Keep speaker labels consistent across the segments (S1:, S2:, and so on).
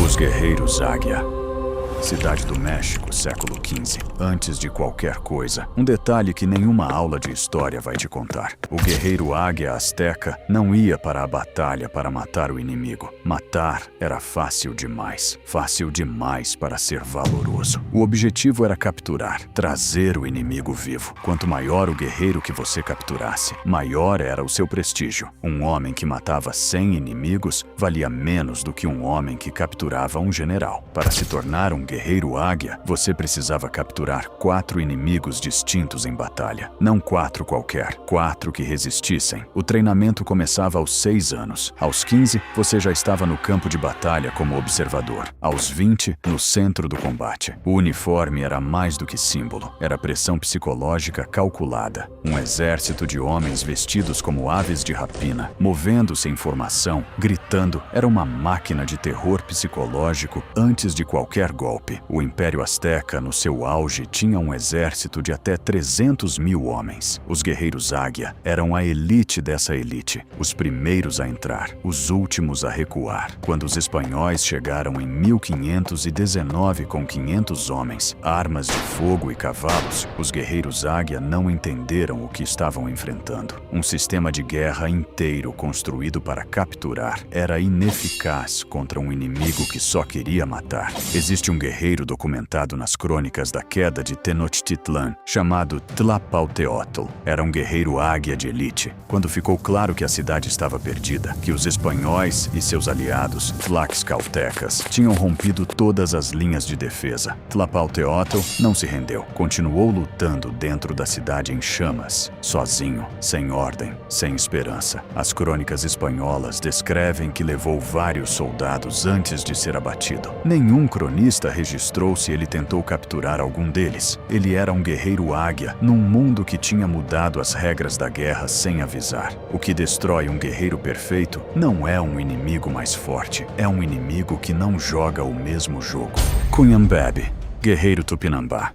S1: Os guerreiros Águia. Cidade do México, século XV. Antes de qualquer coisa, um detalhe que nenhuma aula de história vai te contar. O guerreiro Águia Azteca não ia para a batalha para matar o inimigo. Matar era fácil demais para ser valoroso. O objetivo era capturar, trazer o inimigo vivo. Quanto maior o guerreiro que você capturasse, maior era o seu prestígio. Um homem que matava 100 inimigos valia menos do que um homem que capturava um general. Para se tornar um guerreiro Águia, você precisava capturar 4 inimigos distintos em batalha. Não 4 qualquer, 4 que resistissem. O treinamento começava aos 6 anos. Aos 15, você já estava no campo de batalha como observador. Aos 20, no centro do combate. O uniforme era mais do que símbolo. Era pressão psicológica calculada. Um exército de homens vestidos como aves de rapina, movendo-se em formação, gritando, era uma máquina de terror psicológico antes de qualquer golpe. O Império Azteca, no seu auge, tinha um exército de até 300 mil homens. Os guerreiros Águia eram a elite dessa elite, os primeiros a entrar, os últimos a recuar. Quando os espanhóis chegaram em 1519 com 500 homens, armas de fogo e cavalos, os guerreiros Águia não entenderam o que estavam enfrentando. Um sistema de guerra inteiro construído para capturar era ineficaz contra um inimigo que só queria matar. Existe um guerreiro documentado nas crônicas da queda de Tenochtitlan, chamado Tlapalteotl. Era um guerreiro águia de elite. Quando ficou claro que a cidade estava perdida, que os espanhóis e seus aliados, tlaxcaltecas, tinham rompido todas as linhas de defesa, Tlapalteotl não se rendeu. Continuou lutando dentro da cidade em chamas, sozinho, sem ordem, sem esperança. As crônicas espanholas descrevem que levou vários soldados antes de ser abatido. Nenhum cronista registrou se ele tentou capturar algum deles. Ele era um guerreiro águia num mundo que tinha mudado as regras da guerra sem avisar. O que destrói um guerreiro perfeito não é um inimigo mais forte, é um inimigo que não joga o mesmo jogo. Cunhambebe, guerreiro tupinambá.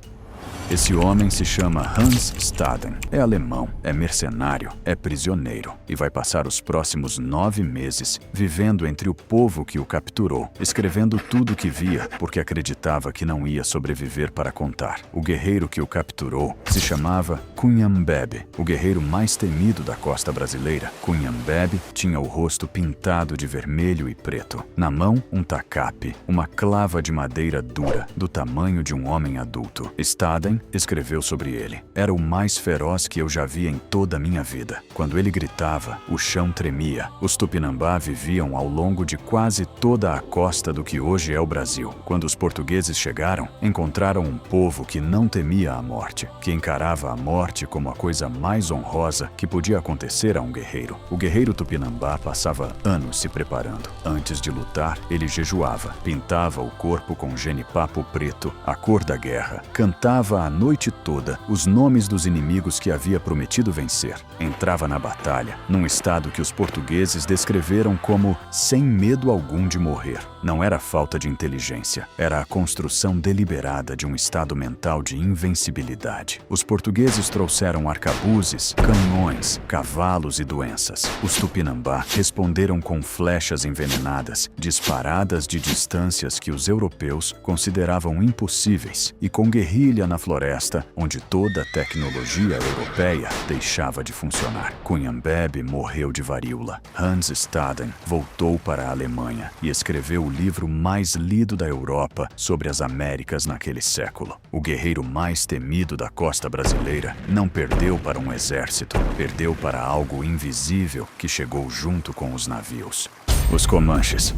S1: Esse homem se chama Hans Staden. É alemão, é mercenário, é prisioneiro e vai passar os próximos 9 meses vivendo entre o povo que o capturou, escrevendo tudo o que via porque acreditava que não ia sobreviver para contar. O guerreiro que o capturou se chamava Cunhambebe, o guerreiro mais temido da costa brasileira. Cunhambebe tinha o rosto pintado de vermelho e preto. Na mão, um tacape, uma clava de madeira dura, do tamanho de um homem adulto. Staden escreveu sobre ele. Era o mais feroz que eu já vi em toda a minha vida. Quando ele gritava, o chão tremia. Os Tupinambá viviam ao longo de quase toda a costa do que hoje é o Brasil. Quando os portugueses chegaram, encontraram um povo que não temia a morte, que encarava a morte como a coisa mais honrosa que podia acontecer a um guerreiro. O guerreiro Tupinambá passava anos se preparando. Antes de lutar, ele jejuava, pintava o corpo com genipapo preto, a cor da guerra, cantava a noite toda os nomes dos inimigos que havia prometido vencer. Entrava na batalha, num estado que os portugueses descreveram como sem medo algum de morrer. Não era falta de inteligência, era a construção deliberada de um estado mental de invencibilidade. Os portugueses trouxeram arcabuzes, canhões, cavalos e doenças. Os Tupinambá responderam com flechas envenenadas, disparadas de distâncias que os europeus consideravam impossíveis, e com guerrilha na floresta, onde toda a tecnologia europeia deixava de funcionar. Cunhambebe morreu de varíola. Hans Staden voltou para a Alemanha e escreveu o livro mais lido da Europa sobre as Américas naquele século. O guerreiro mais temido da costa brasileira não perdeu para um exército, perdeu para algo invisível que chegou junto com os navios. Os Comanches.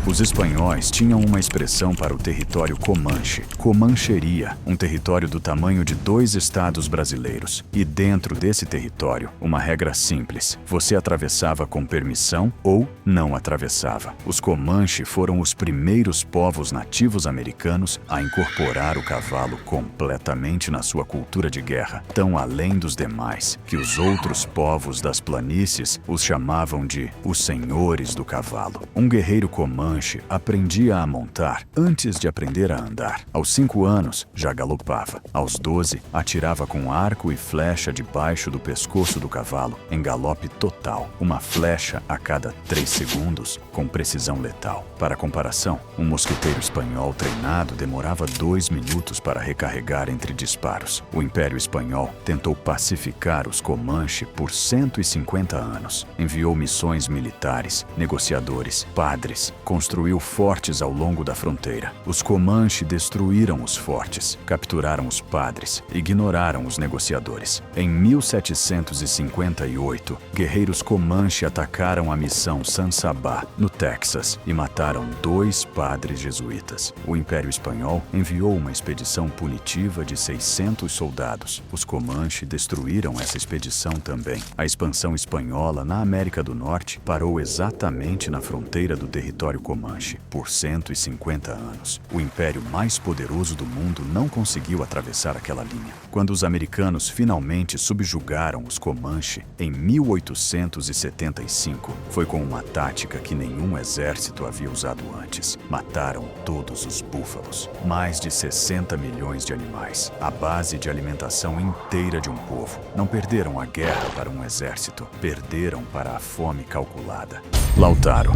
S1: Os espanhóis tinham uma expressão para o território Comanche, Comancheria, um território do tamanho de 2 estados brasileiros. E dentro desse território, uma regra simples: você atravessava com permissão ou não atravessava. Os Comanche foram os primeiros povos nativos americanos a incorporar o cavalo completamente na sua cultura de guerra, tão além dos demais, que os outros povos das planícies os chamavam de os senhores do cavalo. Um guerreiro Comanche Comanche aprendia a montar antes de aprender a andar. Aos 5 anos, já galopava. Aos 12, atirava com arco e flecha debaixo do pescoço do cavalo, em galope total, uma flecha a cada 3 segundos, com precisão letal. Para comparação, um mosqueteiro espanhol treinado demorava 2 minutos para recarregar entre disparos. O Império Espanhol tentou pacificar os Comanche por 150 anos. Enviou missões militares, negociadores, padres, construiu fortes ao longo da fronteira. Os Comanche destruíram os fortes, capturaram os padres, ignoraram os negociadores. Em 1758, guerreiros Comanche atacaram a missão San Sabá, no Texas, e mataram 2 padres jesuítas. O Império Espanhol enviou uma expedição punitiva de 600 soldados. Os Comanche destruíram essa expedição também. A expansão espanhola na América do Norte parou exatamente na fronteira do território Comanche, por 150 anos. O império mais poderoso do mundo não conseguiu atravessar aquela linha. Quando os americanos finalmente subjugaram os Comanche, em 1875, foi com uma tática que nenhum exército havia usado antes. Mataram todos os búfalos, mais de 60 milhões de animais, a base de alimentação inteira de um povo. Não perderam a guerra para um exército, perderam para a fome calculada. Lautaro,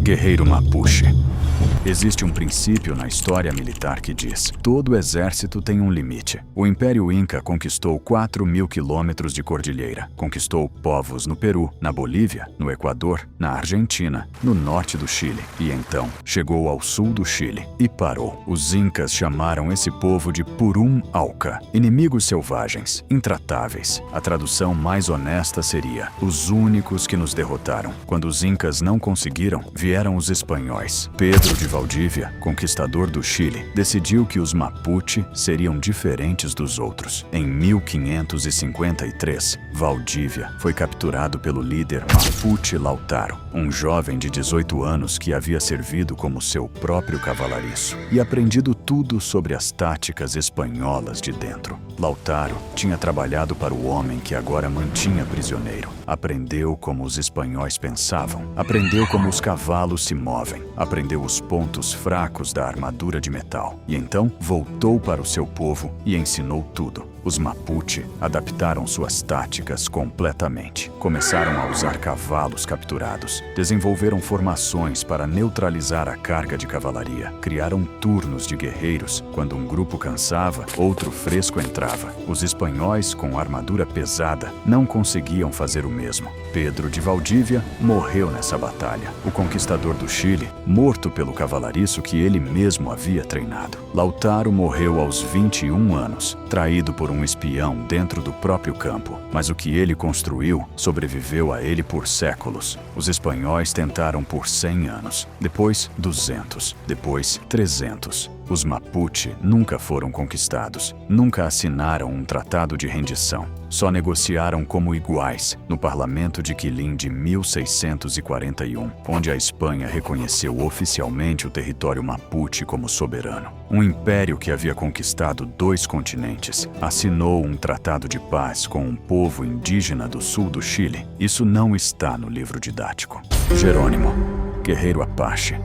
S1: guerreiro Mapuche. Existe um princípio na história militar que diz: todo exército tem um limite. O Império Inca conquistou 4.000 quilômetros de cordilheira. Conquistou povos no Peru, na Bolívia, no Equador, na Argentina, no norte do Chile. E então chegou ao sul do Chile e parou. Os Incas chamaram esse povo de Purum Auca, inimigos selvagens, intratáveis. A tradução mais honesta seria: os únicos que nos derrotaram. Quando os Incas não conseguiram, vieram os espanhóis. Pedro de Valdívia, conquistador do Chile, decidiu que os Mapuche seriam diferentes dos outros. Em 1553, Valdívia foi capturado pelo líder Mapuche Lautaro, um jovem de 18 anos que havia servido como seu próprio cavalariço e aprendido tudo sobre as táticas espanholas de dentro. Lautaro tinha trabalhado para o homem que agora mantinha prisioneiro. Aprendeu como os espanhóis pensavam, aprendeu como os cavalos se movem, aprendeu os pontos fracos da armadura de metal. E então voltou para o seu povo e ensinou tudo. Os Mapuche adaptaram suas táticas completamente. Começaram a usar cavalos capturados, desenvolveram formações para neutralizar a carga de cavalaria, criaram turnos de guerreiros. Quando um grupo cansava, outro fresco entrava. Os espanhóis, com armadura pesada, não conseguiam fazer o mesmo. Pedro de Valdívia morreu nessa batalha. O conquistador do Chile, morto pelo cavalariço que ele mesmo havia treinado. Lautaro morreu aos 21 anos, traído por um espião dentro do próprio campo. Mas o que ele construiu sobreviveu a ele por séculos. Os espanhóis tentaram por 100 anos, depois 200, depois 300. Os Mapuche nunca foram conquistados, nunca assinaram um tratado de rendição. Só negociaram como iguais no Parlamento de Quilín de 1641, onde a Espanha reconheceu oficialmente o território Mapuche como soberano. Um império que havia conquistado 2 continentes assinou um tratado de paz com um povo indígena do sul do Chile. Isso não está no livro didático. Jerônimo, guerreiro Apache.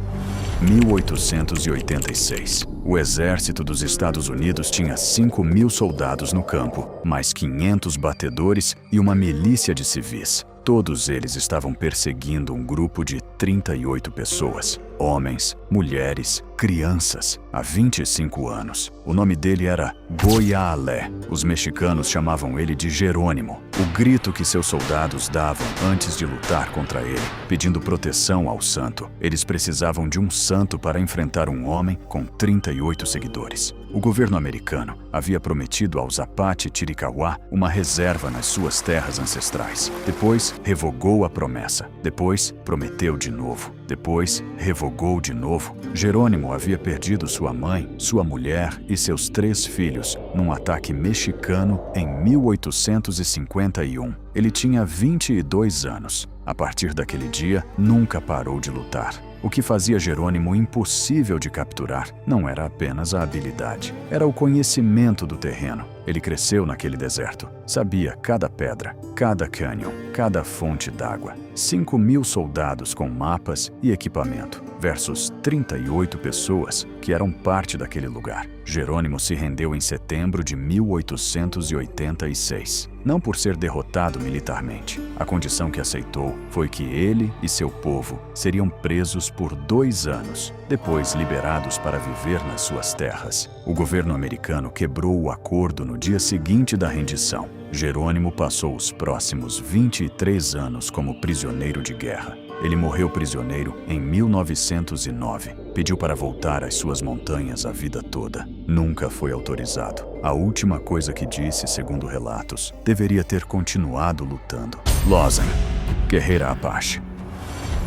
S1: 1886. O exército dos Estados Unidos tinha 5.000 soldados no campo, mais 500 batedores e uma milícia de civis. Todos eles estavam perseguindo um grupo de 38 pessoas. Homens, mulheres, crianças, há 25 anos. O nome dele era Goialé. Os mexicanos chamavam ele de Jerônimo. O grito que seus soldados davam antes de lutar contra ele, pedindo proteção ao santo. Eles precisavam de um santo para enfrentar um homem com 38 seguidores. O governo americano havia prometido aos Apache Chiricahua uma reserva nas suas terras ancestrais. Depois, revogou a promessa. Depois, prometeu de novo. Depois, revogou de novo. Jerônimo havia perdido sua mãe, sua mulher e seus 3 filhos num ataque mexicano em 1851. Ele tinha 22 anos. A partir daquele dia, nunca parou de lutar. O que fazia Jerônimo impossível de capturar não era apenas a habilidade, era o conhecimento do terreno. Ele cresceu naquele deserto. Sabia cada pedra, cada cânion, cada fonte d'água. 5.000 soldados com mapas e equipamento, versus 38 pessoas que eram parte daquele lugar. Jerônimo se rendeu em setembro de 1886. Não por ser derrotado militarmente. A condição que aceitou foi que ele e seu povo seriam presos por 2 anos, depois liberados para viver nas suas terras. O governo americano quebrou o acordo no dia seguinte da rendição. Jerônimo passou os próximos 23 anos como prisioneiro de guerra. Ele morreu prisioneiro em 1909. Pediu para voltar às suas montanhas a vida toda. Nunca foi autorizado. A última coisa que disse, segundo relatos, deveria ter continuado lutando. Lawson, guerreira Apache.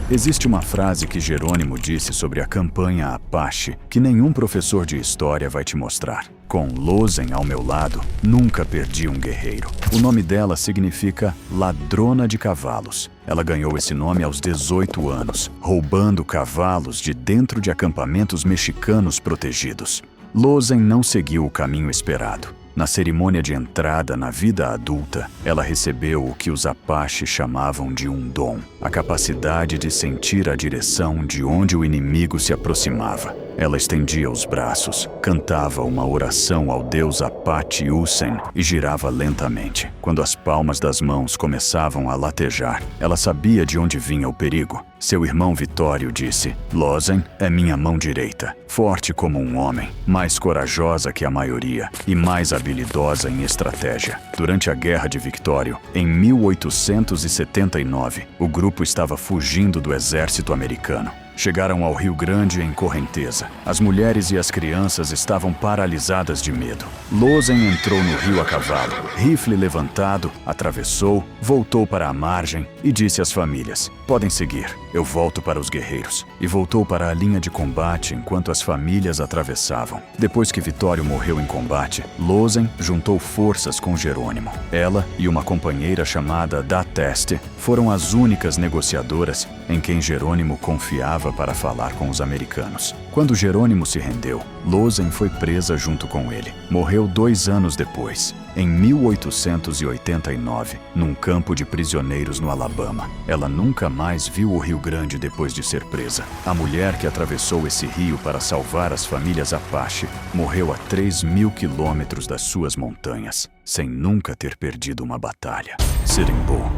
S1: Existe uma frase que Jerônimo disse sobre a campanha Apache que nenhum professor de história vai te mostrar. Com Lawson ao meu lado, nunca perdi um guerreiro. O nome dela significa ladrona de cavalos. Ela ganhou esse nome aos 18 anos, roubando cavalos de dentro de acampamentos mexicanos protegidos. Lawson não seguiu o caminho esperado. Na cerimônia de entrada na vida adulta, ela recebeu o que os Apache chamavam de um dom, a capacidade de sentir a direção de onde o inimigo se aproximava. Ela estendia os braços, cantava uma oração ao deus Apache Usen e girava lentamente. Quando as palmas das mãos começavam a latejar, ela sabia de onde vinha o perigo. Seu irmão Vitório disse: Lawson é minha mão direita, forte como um homem, mais corajosa que a maioria e mais habilidosa em estratégia. Durante a Guerra de Victório, em 1879, o grupo estava fugindo do exército americano. Chegaram ao Rio Grande em correnteza. As mulheres e as crianças estavam paralisadas de medo. Lawson entrou no rio a cavalo, rifle levantado, atravessou, voltou para a margem e disse às famílias: podem seguir, eu volto para os guerreiros. E voltou para a linha de combate enquanto as famílias atravessavam. Depois que Vitório morreu em combate, Lawson juntou forças com Jerônimo. Ela e uma companheira chamada Da Teste foram as únicas negociadoras em quem Jerônimo confiava para falar com os americanos. Quando Jerônimo se rendeu, Lawson foi presa junto com ele. Morreu 2 anos depois, em 1889, num campo de prisioneiros no Alabama. Ela nunca mais viu o Rio Grande depois de ser presa. A mulher que atravessou esse rio para salvar as famílias Apache morreu a 3.000 quilômetros das suas montanhas, sem nunca ter perdido uma batalha. Sitting Bull,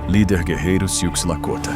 S1: líder guerreiro Sioux Lakota.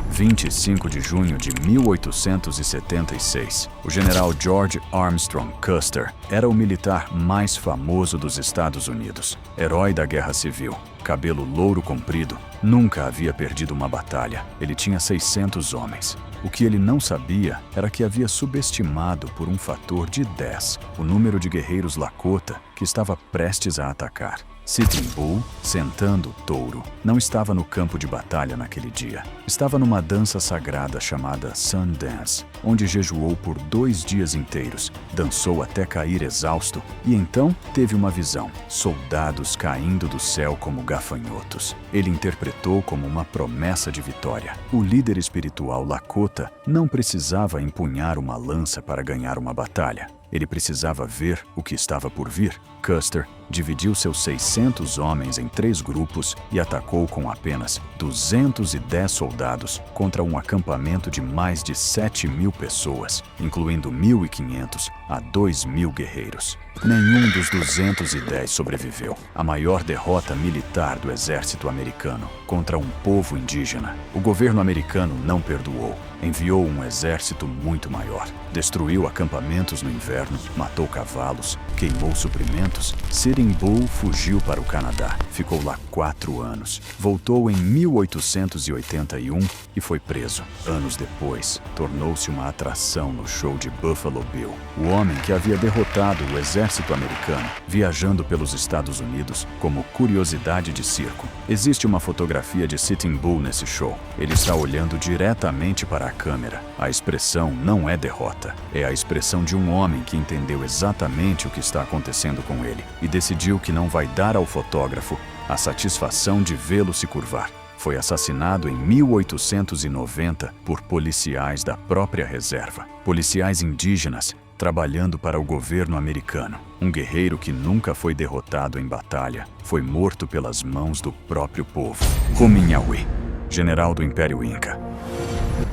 S1: 25 de junho de 1876, o general George Armstrong Custer era o militar mais famoso dos Estados Unidos. Herói da Guerra Civil, cabelo louro comprido, nunca havia perdido uma batalha. Ele tinha 600 homens. O que ele não sabia era que havia subestimado por um fator de 10 o número de guerreiros Lakota que estava prestes a atacar. Sitting Bull, sentando o touro, não estava no campo de batalha naquele dia. Estava numa dança sagrada chamada Sun Dance, onde jejuou por 2 dias inteiros, dançou até cair exausto e então teve uma visão: soldados caindo do céu como gafanhotos. Ele interpretou como uma promessa de vitória. O líder espiritual Lakota não precisava empunhar uma lança para ganhar uma batalha. Ele precisava ver o que estava por vir. Custer dividiu seus 600 homens em 3 grupos e atacou com apenas 210 soldados contra um acampamento de mais de 7.000 pessoas, incluindo 1.500 a 2.000 guerreiros. Nenhum dos 210 sobreviveu. A maior derrota militar do exército americano contra um povo indígena. O governo americano não perdoou. Enviou um exército muito maior. Destruiu acampamentos no inverno, matou cavalos, queimou suprimentos. Sitting Bull fugiu para o Canadá. Ficou lá 4 anos. Voltou em 1881 e foi preso. Anos depois, tornou-se uma atração no show de Buffalo Bill. O homem que havia derrotado o exército americano, viajando pelos Estados Unidos como curiosidade de circo. Existe uma fotografia de Sitting Bull nesse show. Ele está olhando diretamente para a câmera. A expressão não é derrota. É a expressão de um homem que entendeu exatamente o que está acontecendo com ele e decidiu que não vai dar ao fotógrafo a satisfação de vê-lo se curvar. foi assassinado em 1890 por policiais da própria reserva. Policiais indígenas trabalhando para o governo americano. Um guerreiro que nunca foi derrotado em batalha foi morto pelas mãos do próprio povo. Rumiñahui, general do Império Inca.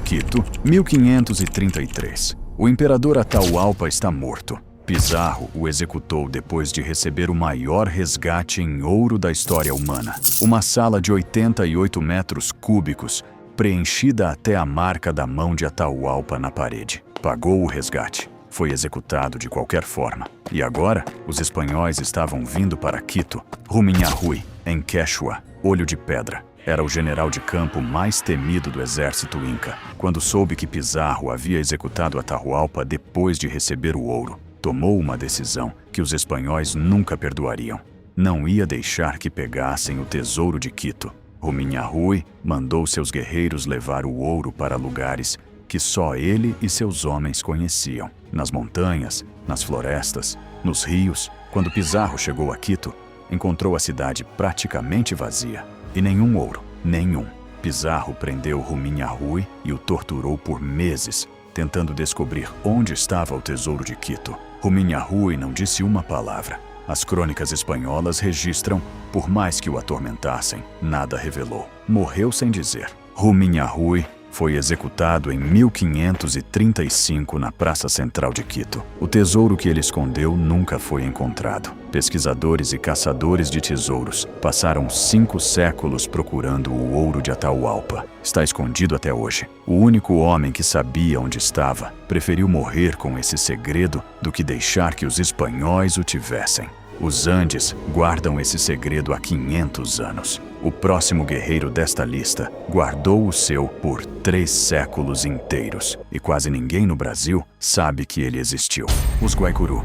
S1: Quito, 1533. O imperador Atahualpa está morto. Pizarro o executou depois de receber o maior resgate em ouro da história humana. Uma sala de 88 metros cúbicos, preenchida até a marca da mão de Atahualpa na parede. Pagou o resgate. Foi executado de qualquer forma. E agora, os espanhóis estavam vindo para Quito. Rumiñahui, em Quechua, Olho de Pedra, era o general de campo mais temido do exército inca. Quando soube que Pizarro havia executado Atahualpa depois de receber o ouro, tomou uma decisão que os espanhóis nunca perdoariam. Não ia deixar que pegassem o tesouro de Quito. Rumiñahui mandou seus guerreiros levar o ouro para lugares que só ele e seus homens conheciam. Nas montanhas, nas florestas, nos rios. Quando Pizarro chegou a Quito, encontrou a cidade praticamente vazia. E nenhum ouro, nenhum. Pizarro prendeu Rumiñahui e o torturou por meses, tentando descobrir onde estava o tesouro de Quito. Rumiñahui não disse uma palavra. As crônicas espanholas registram, por mais que o atormentassem, nada revelou. Morreu sem dizer. Rumiñahui foi executado em 1535 na Praça Central de Quito. O tesouro que ele escondeu nunca foi encontrado. Pesquisadores e caçadores de tesouros passaram 5 séculos procurando o ouro de Atahualpa. Está escondido até hoje. O único homem que sabia onde estava preferiu morrer com esse segredo do que deixar que os espanhóis o tivessem. Os Andes guardam esse segredo há 500 anos. O próximo guerreiro desta lista guardou o seu por 3 séculos inteiros. E quase ninguém no Brasil sabe que ele existiu. Os Guaicurú,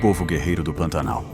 S1: povo guerreiro do Pantanal.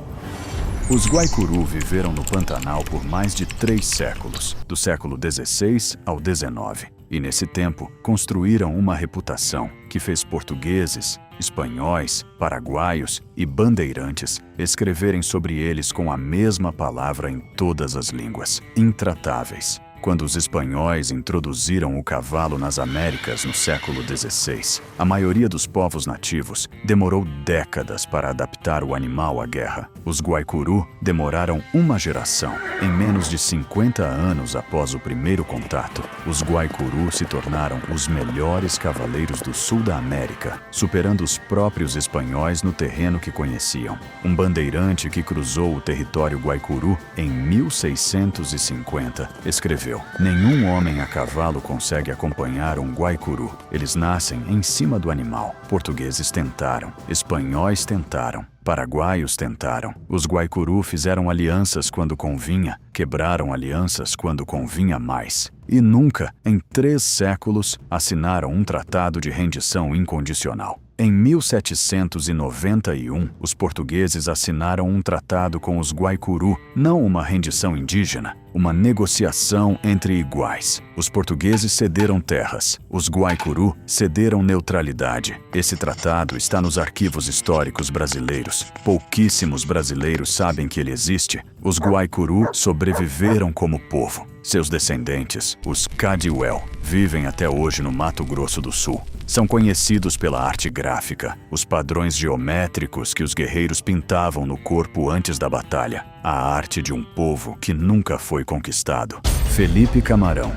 S1: Os Guaicurú viveram no Pantanal por mais de 3 séculos, do século XVI ao XIX. E nesse tempo, construíram uma reputação que fez portugueses, espanhóis, paraguaios e bandeirantes escreverem sobre eles com a mesma palavra em todas as línguas: intratáveis. Quando os espanhóis introduziram o cavalo nas Américas no século XVI, a maioria dos povos nativos demorou décadas para adaptar o animal à guerra. Os Guaicurú demoraram uma geração. Em menos de 50 anos após o primeiro contato, os Guaicurú se tornaram os melhores cavaleiros do sul da América, superando os próprios espanhóis no terreno que conheciam. Um bandeirante que cruzou o território Guaicurú em 1650 escreveu: nenhum homem a cavalo consegue acompanhar um Guaicurú. Eles nascem em cima do animal. Portugueses tentaram, espanhóis tentaram, paraguaios tentaram. Os Guaicurú fizeram alianças quando convinha, quebraram alianças quando convinha mais. E nunca, em 3 séculos, assinaram um tratado de rendição incondicional. Em 1791, os portugueses assinaram um tratado com os Guaicurú, não uma rendição indígena, uma negociação entre iguais. Os portugueses cederam terras, os Guaicurú cederam neutralidade. Esse tratado está nos arquivos históricos brasileiros. Pouquíssimos brasileiros sabem que ele existe. Os Guaicurú sobreviveram como povo. Seus descendentes, os Cadiuel, vivem até hoje no Mato Grosso do Sul. São conhecidos pela arte gráfica, os padrões geométricos que os guerreiros pintavam no corpo antes da batalha. A arte de um povo que nunca foi conquistado. Felipe Camarão,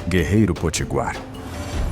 S1: guerreiro potiguar.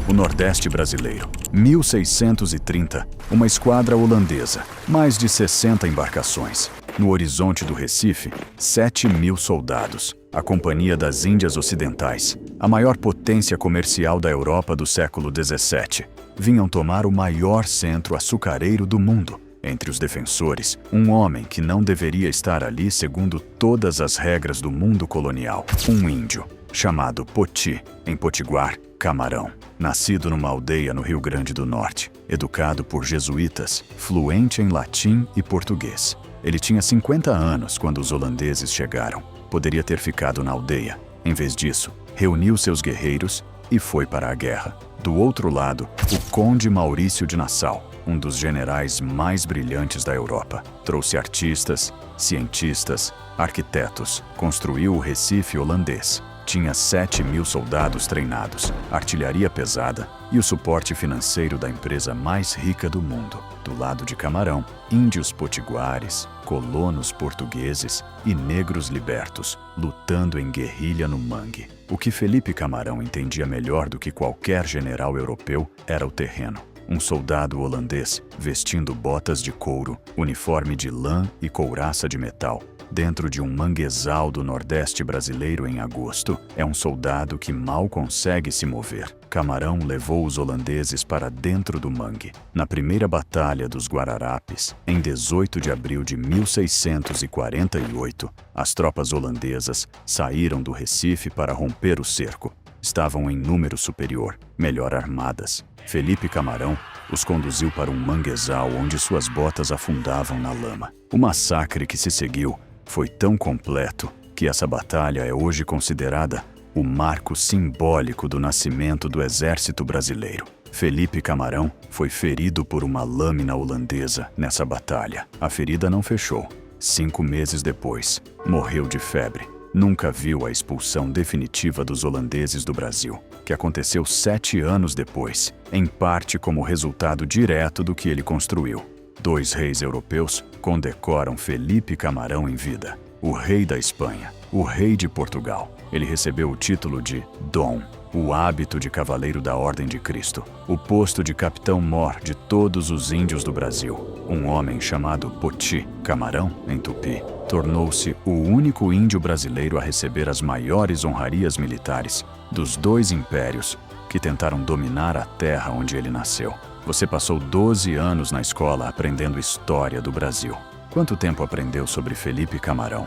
S1: O Nordeste brasileiro. 1630, uma esquadra holandesa, mais de 60 embarcações. No horizonte do Recife, 7.000 soldados. A Companhia das Índias Ocidentais, a maior potência comercial da Europa do século XVII, vinham tomar o maior centro açucareiro do mundo. Entre os defensores, um homem que não deveria estar ali segundo todas as regras do mundo colonial. Um índio, chamado Poti, em potiguar, Camarão. Nascido numa aldeia no Rio Grande do Norte, educado por jesuítas, fluente em latim e português. Ele tinha 50 anos quando os holandeses chegaram. Poderia ter ficado na aldeia. Em vez disso, reuniu seus guerreiros e foi para a guerra. Do outro lado, o Conde Maurício de Nassau, um dos generais mais brilhantes da Europa. Trouxe artistas, cientistas, arquitetos, construiu o Recife holandês. Tinha 7.000 soldados treinados, artilharia pesada e o suporte financeiro da empresa mais rica do mundo. Do lado de Camarão, índios potiguares, colonos portugueses e negros libertos, lutando em guerrilha no mangue. O que Felipe Camarão entendia melhor do que qualquer general europeu era o terreno. Um soldado holandês, vestindo botas de couro, uniforme de lã e couraça de metal, dentro de um manguezal do Nordeste brasileiro em agosto, é um soldado que mal consegue se mover. Camarão levou os holandeses para dentro do mangue. Na primeira batalha dos Guararapes, em 18 de abril de 1648, as tropas holandesas saíram do Recife para romper o cerco. Estavam em número superior, melhor armadas. Felipe Camarão os conduziu para um manguezal onde suas botas afundavam na lama. O massacre que se seguiu foi tão completo que essa batalha é hoje considerada o marco simbólico do nascimento do Exército Brasileiro. Felipe Camarão foi ferido por uma lâmina holandesa nessa batalha. A ferida não fechou. 5 meses depois, morreu de febre. Nunca viu a expulsão definitiva dos holandeses do Brasil, que aconteceu 7 anos depois, em parte como resultado direto do que ele construiu. 2 reis europeus condecoram Felipe Camarão em vida. O rei da Espanha, o rei de Portugal. Ele recebeu o título de Dom, o hábito de cavaleiro da Ordem de Cristo, o posto de capitão-mor de todos os índios do Brasil. Um homem chamado Poti, Camarão, em Tupi, tornou-se o único índio brasileiro a receber as maiores honrarias militares dos 2 impérios que tentaram dominar a terra onde ele nasceu. Você passou 12 anos na escola aprendendo história do Brasil. Quanto tempo aprendeu sobre Felipe Camarão?